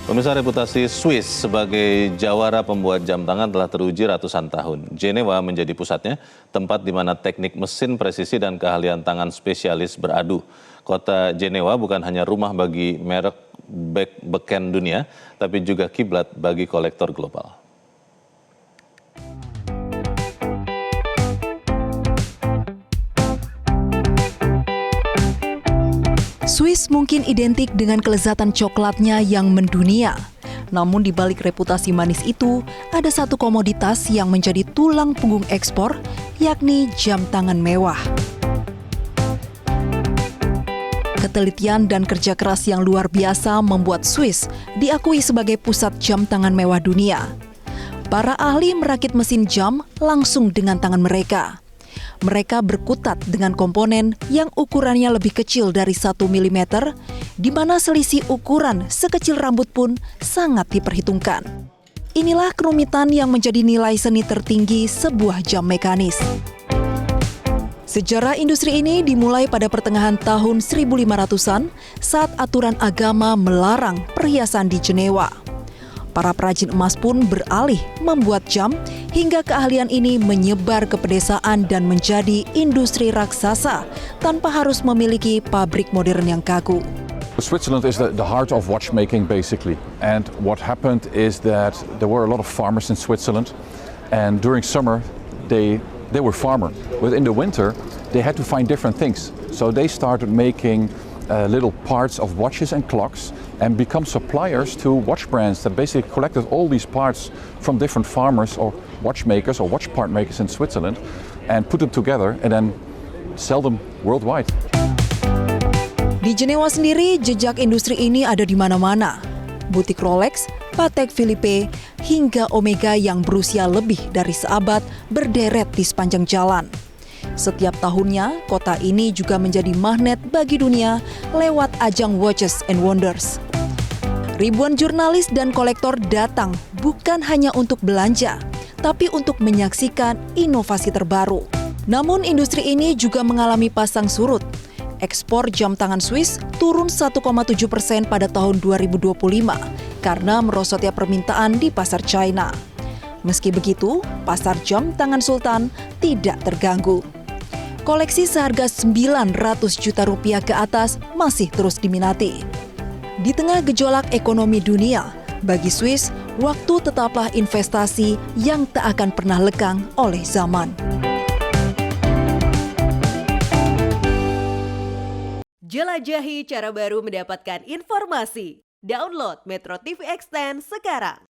Pemirsa, reputasi Swiss sebagai jawara pembuat jam tangan telah teruji ratusan tahun. Jenewa menjadi pusatnya, tempat di mana teknik mesin presisi dan keahlian tangan spesialis beradu. Kota Jenewa bukan hanya rumah bagi merek beken dunia, tapi juga kiblat bagi kolektor global. Swiss mungkin identik dengan kelezatan coklatnya yang mendunia. Namun di balik reputasi manis itu, ada satu komoditas yang menjadi tulang punggung ekspor, yakni jam tangan mewah. Ketelitian dan kerja keras yang luar biasa membuat Swiss diakui sebagai pusat jam tangan mewah dunia. Para ahli merakit mesin jam langsung dengan tangan mereka. Mereka berkutat dengan komponen yang ukurannya lebih kecil dari 1 mm, di mana selisih ukuran sekecil rambut pun sangat diperhitungkan. Inilah kerumitan yang menjadi nilai seni tertinggi sebuah jam mekanis. Sejarah industri ini dimulai pada pertengahan tahun 1500-an saat aturan agama melarang perhiasan di Jenewa. Para perajin emas pun beralih membuat jam hingga keahlian ini menyebar ke pedesaan dan menjadi industri raksasa tanpa harus memiliki pabrik modern yang kaku. Switzerland is the heart of watchmaking basically, and what happened is that there were a lot of farmers in Switzerland, and during summer they were farmer, but in the winter they had to find different things, so they started making little parts of watches and clocks and become suppliers to watch brands that basically collected all these parts from different farmers or watchmakers or watch part makers in Switzerland and put them together and then sell them worldwide. Di Jenewa sendiri, jejak industri ini ada di mana-mana. Butik Rolex, Patek Philippe, hingga Omega yang berusia lebih dari seabad berderet di sepanjang jalan. Setiap tahunnya, kota ini juga menjadi magnet bagi dunia lewat ajang Watches and Wonders. Ribuan jurnalis dan kolektor datang bukan hanya untuk belanja, tapi untuk menyaksikan inovasi terbaru. Namun industri ini juga mengalami pasang surut. Ekspor jam tangan Swiss turun 1,7% pada tahun 2025 karena merosotnya permintaan di pasar China. Meski begitu, pasar jam tangan Sultan tidak terganggu. Koleksi seharga 900 juta rupiah ke atas masih terus diminati. Di tengah gejolak ekonomi dunia, bagi Swiss, waktu tetaplah investasi yang tak akan pernah lekang oleh zaman. Jelajahi cara baru mendapatkan informasi. Download Metro TV Extend sekarang.